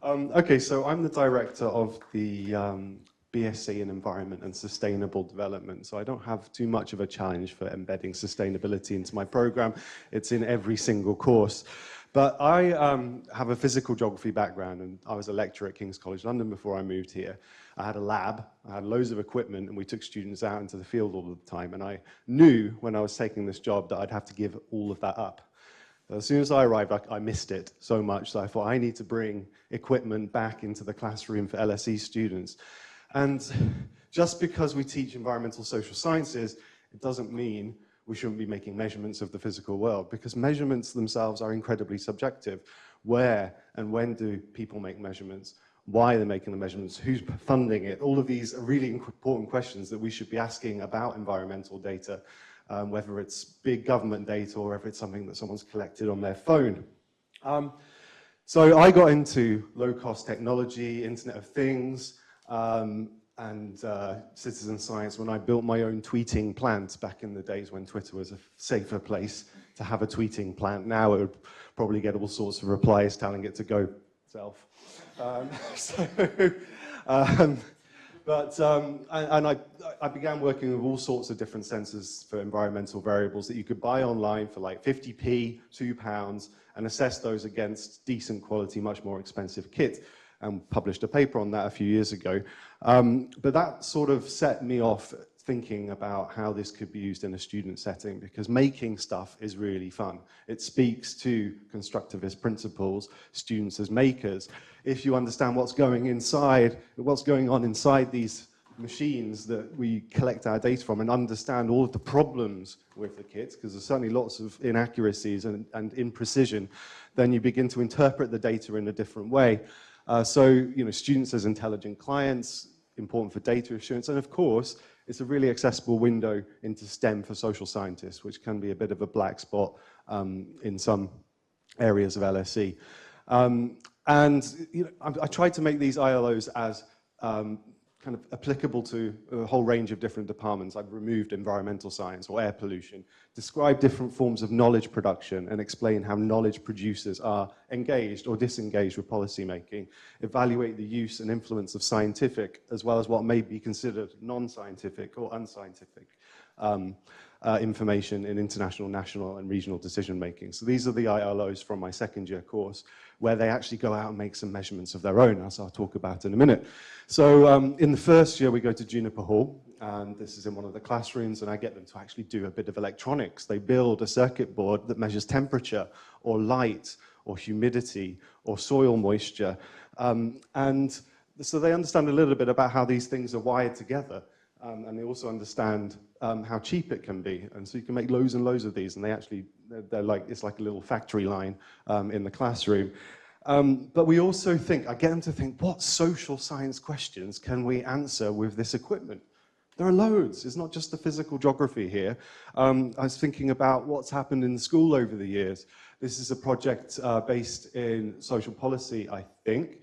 Okay, so I'm the director of the BSc in Environment and Sustainable Development, so I don't have too much of a challenge for embedding sustainability into my program. It's in every single course. But I have a physical geography background, and I was a lecturer at King's College London before I moved here. I had a lab, I had loads of equipment, and we took students out into the field all the time, and I knew when I was taking this job that I'd have to give all of that up. As soon as I arrived, I missed it so much that I thought I need to bring equipment back into the classroom for LSE students. And just because we teach environmental social sciences, it doesn't mean we shouldn't be making measurements of the physical world, because measurements themselves are incredibly subjective. Where and when do people make measurements? Why are they making the measurements? Who's funding it? All of these are really important questions that we should be asking about environmental data. Whether it's big government data or whether it's something that someone's collected on their phone. So I got into low-cost technology, Internet of Things, and citizen science when I built my own tweeting plant back in the days when Twitter was a safer place to have a tweeting plant. Now it would probably get all sorts of replies telling it to go self. I began working with all sorts of different sensors for environmental variables that you could buy online for like 50p, £2, and assess those against decent quality, much more expensive kit, and published a paper on that a few years ago. But that sort of set me off thinking about how this could be used in a student setting, because making stuff is really fun. It speaks to constructivist principles, students as makers. If you understand what's going on inside these machines that we collect our data from, and understand all of the problems with the kit, because there's certainly lots of inaccuracies and imprecision, then you begin to interpret the data in a different way. So, students as intelligent clients, important for data assurance, and of course, it's a really accessible window into STEM for social scientists, which can be a bit of a black spot in some areas of LSE. I tried to make these ILOs as kind of applicable to a whole range of different departments. I've removed environmental science or air pollution, describe different forms of knowledge production, and explain how knowledge producers are engaged or disengaged with policy making, evaluate the use and influence of scientific, as well as what may be considered non-scientific or unscientific information in international, national, and regional decision making. So these are the ILOs from my second year course, where they actually go out and make some measurements of their own, as I'll talk about in a minute. So in the first year, we go to Juniper Hall, and this is in one of the classrooms, and I get them to actually do a bit of electronics. They build a circuit board that measures temperature, or light, or humidity, or soil moisture. And so they understand a little bit about how these things are wired together. And they also understand how cheap it can be. And so you can make loads and loads of these, and it's like a little factory line in the classroom. But we also I get them to think, what social science questions can we answer with this equipment? There are loads. It's not just the physical geography here. I was thinking about what's happened in the school over the years. This is a project based in social policy, I think.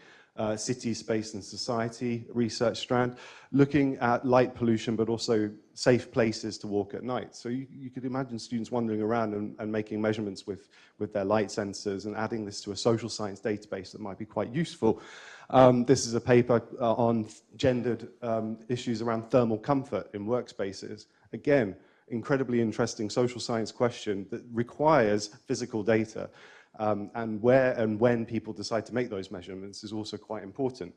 City, Space and Society research strand, looking at light pollution, but also safe places to walk at night. So you could imagine students wandering around and making measurements with their light sensors and adding this to a social science database that might be quite useful. This is a paper on gendered issues around thermal comfort in workspaces. Again, incredibly interesting social science question that requires physical data. And where and when people decide to make those measurements is also quite important.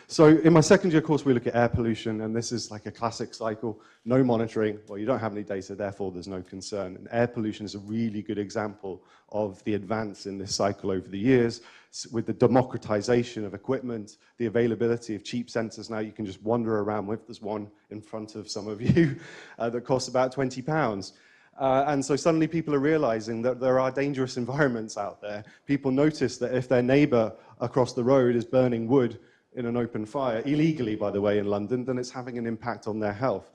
So in my second year course, we look at air pollution, and this is like a classic cycle. No monitoring, well, you don't have any data, therefore there's no concern. And air pollution is a really good example of the advance in this cycle over the years, with the democratization of equipment, the availability of cheap sensors. Now you can just wander around with, there's one in front of some of you that costs about £20. And so suddenly people are realizing that there are dangerous environments out there. People notice that if their neighbor across the road is burning wood in an open fire, illegally, by the way, in London, then it's having an impact on their health.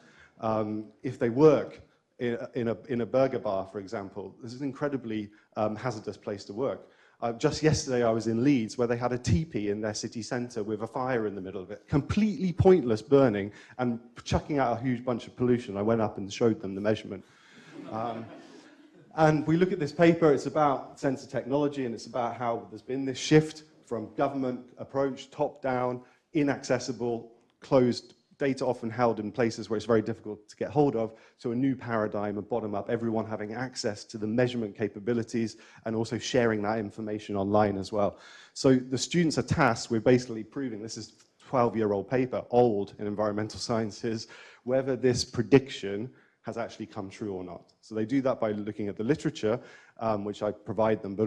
If they work in a burger bar, for example, this is an incredibly hazardous place to work. Just yesterday I was in Leeds, where they had a teepee in their city centre with a fire in the middle of it, completely pointless burning and chucking out a huge bunch of pollution. I went up and showed them the measurement. And we look at this paper, it's about sensor technology, and it's about how there's been this shift from government approach, top down, inaccessible, closed, data often held in places where it's very difficult to get hold of, to a new paradigm of bottom-up, everyone having access to the measurement capabilities and also sharing that information online as well. So the students are tasked with basically proving, this is a 12-year-old paper, old in environmental sciences, whether this prediction has actually come true or not. So they do that by looking at the literature, which I provide them,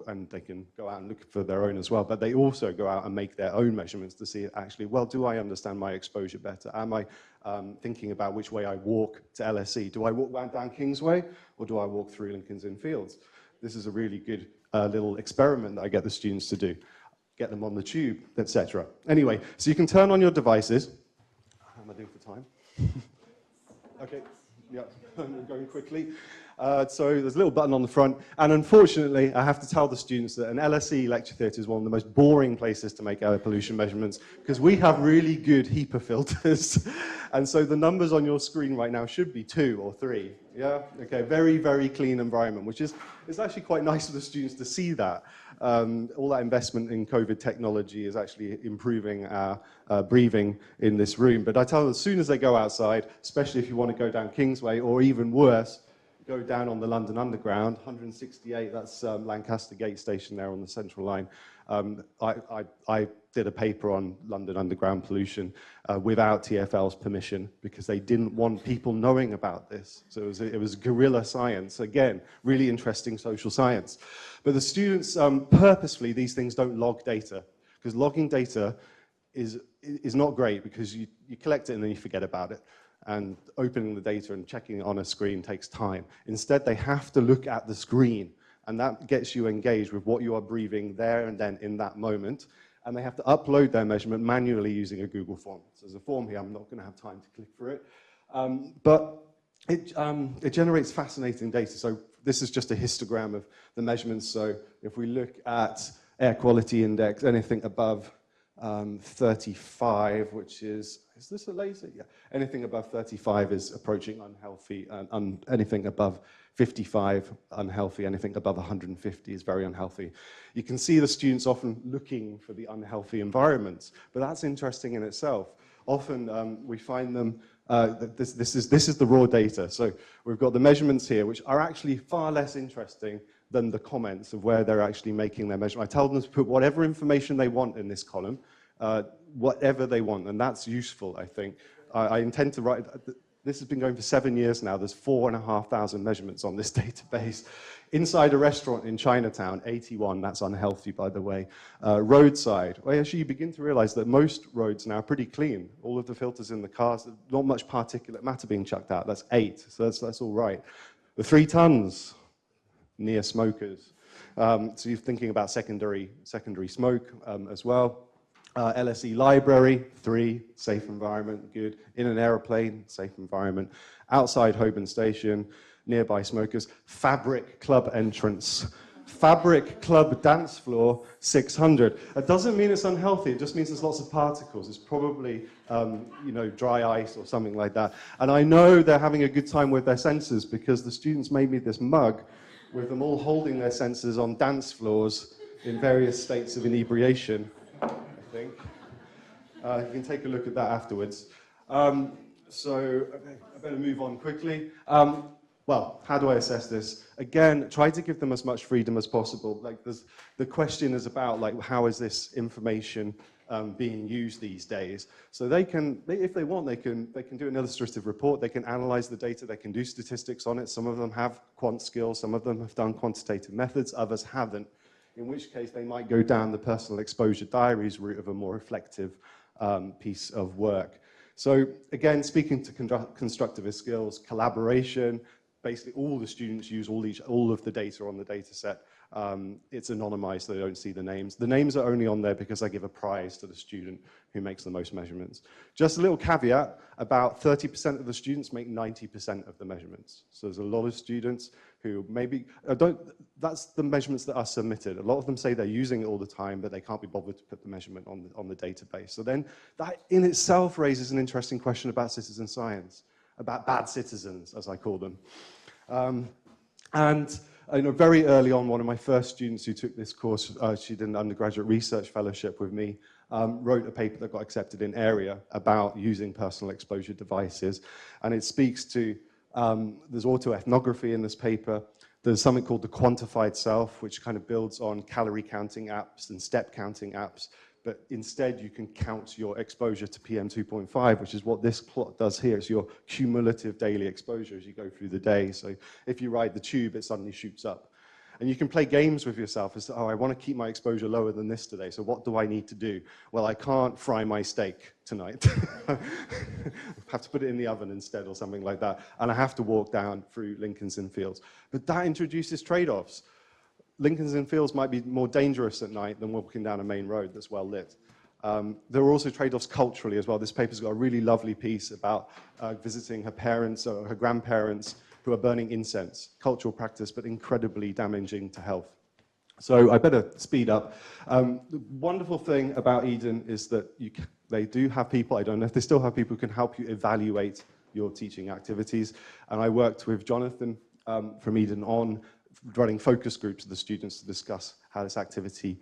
and they can go out and look for their own as well, but they also go out and make their own measurements to see actually, well, do I understand my exposure better? Am I thinking about which way I walk to LSE? Do I walk down Kingsway, or do I walk through Lincoln's Inn Fields? This is a really good little experiment that I get the students to do. Get them on the tube, etc. Anyway, so you can turn on your devices. How am I doing for time? Okay. Yeah, I'm going quickly. So there's a little button on the front, and unfortunately, I have to tell the students that an LSE lecture theatre is one of the most boring places to make air pollution measurements, because we have really good HEPA filters, and so the numbers on your screen right now should be 2 or 3. Yeah, okay, very, very clean environment, which is actually quite nice for the students to see that. All that investment in COVID technology is actually improving our breathing in this room. But I tell them, as soon as they go outside, especially if you want to go down Kingsway, or even worse, go down on the London Underground, 168, that's Lancaster Gate Station there on the Central Line. I did a paper on London Underground pollution without TfL's permission, because they didn't want people knowing about this. So it was guerrilla science. Again, really interesting social science. But the students, purposefully, these things don't log data, because logging data is not great, because you collect it and then you forget about it. And opening the data and checking it on a screen takes time. Instead, they have to look at the screen, and that gets you engaged with what you are breathing there and then in that moment. And they have to upload their measurement manually using a Google form. So there's a form here. I'm not going to have time to click through it. But it generates fascinating data. So this is just a histogram of the measurements. So if we look at air quality index, anything above 35, which is this a laser? Yeah. Anything above 35 is approaching unhealthy, and anything above 55, unhealthy. Anything above 150 is very unhealthy. You can see the students often looking for the unhealthy environments, but that's interesting in itself. Often we find them, this is the raw data. So we've got the measurements here, which are actually far less interesting than the comments of where they're actually making their measurement. I tell them to put whatever information they want in this column, whatever they want, and that's useful, I think. I intend to write, this has been going for 7 years now, there's 4,500 measurements on this database. Inside a restaurant in Chinatown, 81, that's unhealthy, by the way. Roadside, well, actually you begin to realize that most roads now are pretty clean. All of the filters in the cars, not much particulate matter being chucked out, that's 8, so that's all right. The 3 tons, near smokers. So you're thinking about secondary smoke as well. LSE library, 3, safe environment, good. In an aeroplane, safe environment. Outside Holborn Station, nearby smokers. Fabric club entrance. Fabric club dance floor, 600. That doesn't mean it's unhealthy, it just means there's lots of particles. It's probably, dry ice or something like that. And I know they're having a good time with their sensors, because the students made me this mug with them all holding their sensors on dance floors in various states of inebriation, I think. You can take a look at that afterwards. So I better move on quickly. Well, how do I assess this? Again, try to give them as much freedom as possible. Like, the question is about, like, how is this information being used these days? So they can, if they want, they can do an illustrative report. They can analyze the data. They can do statistics on it. Some of them have quant skills. Some of them have done quantitative methods. Others haven't. In which case, they might go down the personal exposure diaries route of a more reflective piece of work. So again, speaking to constructivist skills, collaboration. Basically, all the students use all of the data on the data set. It's anonymized, so they don't see the names. The names are only on there because I give a prize to the student who makes the most measurements. Just a little caveat, about 30% of the students make 90% of the measurements. So there's a lot of students who maybe that's the measurements that are submitted. A lot of them say they're using it all the time, but they can't be bothered to put the measurement on the database. So then that in itself raises an interesting question about citizen science, about bad citizens, as I call them. And very early on, one of my first students who took this course, she did an undergraduate research fellowship with me, wrote a paper that got accepted in Area about using personal exposure devices. And it speaks to, there's autoethnography in this paper. There's something called the quantified self, which kind of builds on calorie counting apps and step counting apps. But instead, you can count your exposure to PM 2.5, which is what this plot does here. It's your cumulative daily exposure as you go through the day. So if you ride the tube, it suddenly shoots up. And you can play games with yourself as to, oh, I want to keep my exposure lower than this today, so what do I need to do? Well, I can't fry my steak tonight. I have to put it in the oven instead or something like that. And I have to walk down through Lincoln's Inn Fields. But that introduces trade-offs. Lincoln's Inn Fields might be more dangerous at night than walking down a main road that's well lit. There are also trade-offs culturally as well. This paper's got a really lovely piece about visiting her parents or her grandparents who are burning incense, cultural practice, but incredibly damaging to health. So I better speed up. The wonderful thing about Eden is that they do have people, I don't know if they still have people who can help you evaluate your teaching activities. And I worked with Jonathan from Eden on running focus groups with the students to discuss how this activity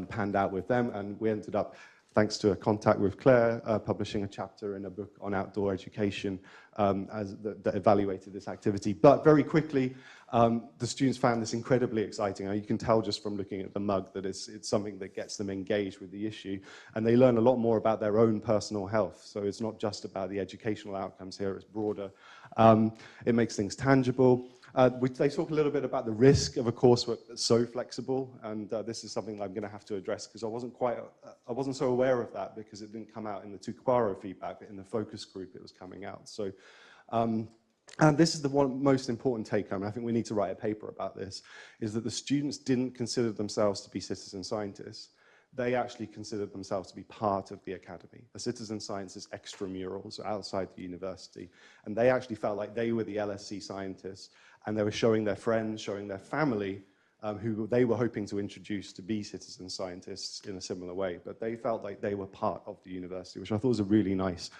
panned out with them. And we ended up, thanks to a contact with Claire, publishing a chapter in a book on outdoor education that evaluated this activity. But very quickly, the students found this incredibly exciting. You can tell just from looking at the mug that it's something that gets them engaged with the issue. And they learn a lot more about their own personal health. So it's not just about the educational outcomes here, it's broader. It makes things tangible. They talk a little bit about the risk of a coursework that's so flexible, and this is something I'm going to have to address because I wasn't so aware of that because it didn't come out in the Tukaparo feedback, but in the focus group it was coming out. So, and this is the most important take home, and I think we need to write a paper about this, is that the students didn't consider themselves to be citizen scientists. They actually considered themselves to be part of the academy. The citizen sciences extramurals outside the university, and they actually felt like they were the LSE scientists, and they were showing their friends, showing their family, who they were hoping to introduce to be citizen scientists in a similar way, but they felt like they were part of the university, which I thought was a really nice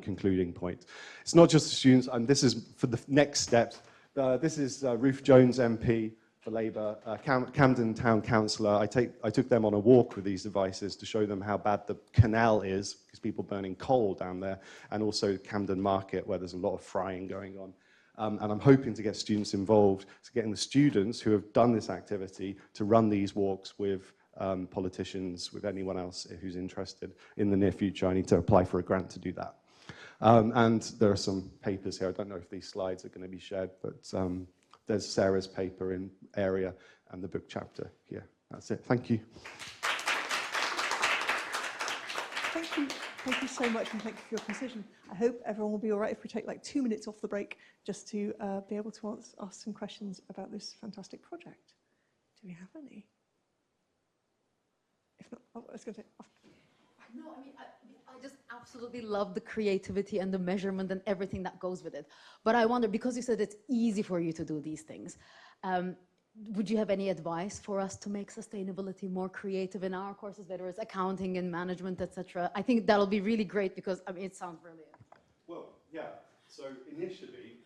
concluding point. It's not just the students, and this is for the next step. This is Ruth Jones MP for Labour, Camden Town Councillor. I took them on a walk with these devices to show them how bad the canal is, because people burning coal down there, and also Camden Market, where there's a lot of frying going on. And I'm hoping to get students involved, to getting the students who have done this activity to run these walks with politicians, with anyone else who's interested in the near future. I need to apply for a grant to do that. And there are some papers here. I don't know if these slides are going to be shared, but there's Sarah's paper in Area and the book chapter here. That's it. Thank you. Thank you. Thank you so much, and thank you for your precision. I hope everyone will be all right if we take like 2 minutes off the break just to be able to ask some questions about this fantastic project. Do we have any? If not, I was going to say. No, I mean, I just absolutely love the creativity and the measurement and everything that goes with it. But I wonder, because you said it's easy for you to do these things, would you have any advice for us to make sustainability more creative in our courses, whether it's accounting and management, etc.? I think that'll be really great because, I mean, it sounds brilliant. Well, yeah. So initially,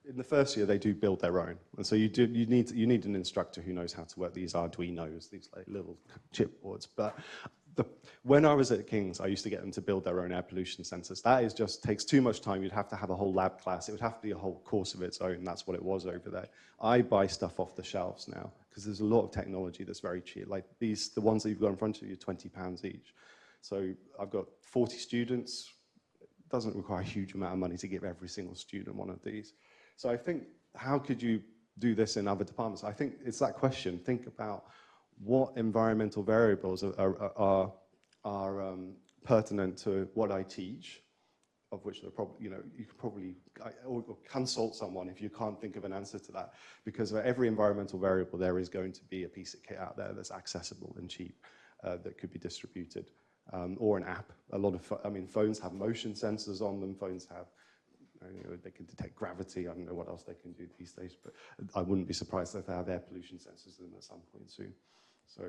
in the first year, they do build their own. And so you need an instructor who knows how to work these Arduinos, these like little chipboards. But when I was at King's, I used to get them to build their own air pollution sensors. That is just takes too much time. You'd have to have a whole lab class. It would have to be a whole course of its own. That's what it was over there. I buy stuff off the shelves now because there's a lot of technology that's very cheap. Like the ones that you've got in front of you, £20 each. So I've got 40 students. It doesn't require a huge amount of money to give every single student one of these. So I think, how could you do this in other departments? I think it's that question. Think about what environmental variables are pertinent to what I teach, of which there probably, you could probably or consult someone if you can't think of an answer to that, because for every environmental variable there is going to be a piece of kit out there that's accessible and cheap that could be distributed, or an app. A lot of, phones have motion sensors on them. Phones have, they can detect gravity. I don't know what else they can do these days, but I wouldn't be surprised if they have air pollution sensors in at some point soon. So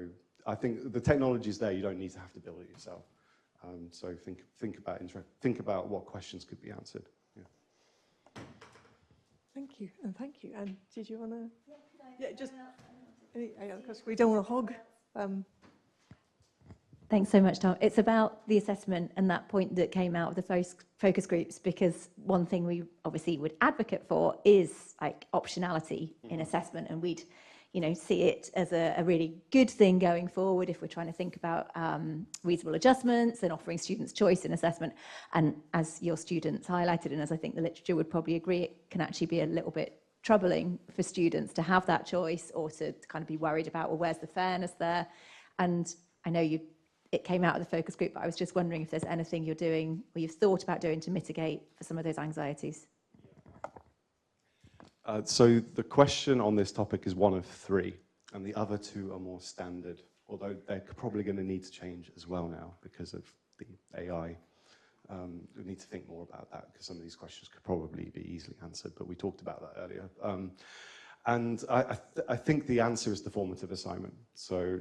I think the technology is there. You don't need to have to build it yourself. So think about what questions could be answered. Yeah. Thank you, and thank you. And did you want to? Yeah, Yeah, just, because we don't want to hog. Thanks so much, Tom. It's about the assessment and that point that came out of the focus groups, because one thing we obviously would advocate for is like optionality in assessment, and we'd, you know, see it as a really good thing going forward if we're trying to think about reasonable adjustments and offering students choice in assessment. And as your students highlighted, and as I think the literature would probably agree, it can actually be a little bit troubling for students to have that choice, or to kind of be worried about, well, where's the fairness there? And I know it came out of the focus group, but I was just wondering if there's anything you're doing or you've thought about doing to mitigate for some of those anxieties. So the question on this topic is one of 3, and the other 2 are more standard, although they're probably going to need to change as well now because of the AI. We need to think more about that, because some of these questions could probably be easily answered, but we talked about that earlier. And I think the answer is the formative assignment. So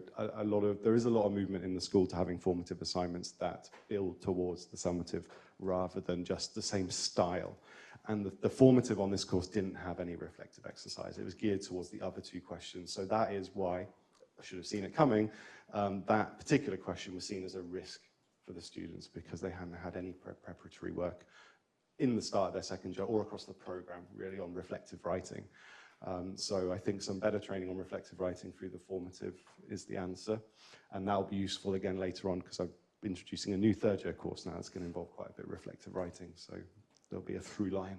there is a lot of movement in the school to having formative assignments that build towards the summative rather than just the same style. And the formative on this course didn't have any reflective exercise. It was geared towards the other 2 questions. So that is why, I should have seen it coming, that particular question was seen as a risk for the students, because they hadn't had any preparatory work in the start of their second year or across the program, really, on reflective writing. So I think some better training on reflective writing through the formative is the answer. And that'll be useful again later on, because I'm introducing a new 3rd year course now that's going to involve quite a bit of reflective writing. So there'll be a through line.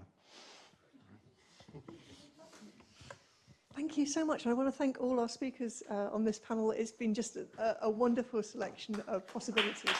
Thank you so much. And I want to thank all our speakers on this panel. It's been just a wonderful selection of possibilities.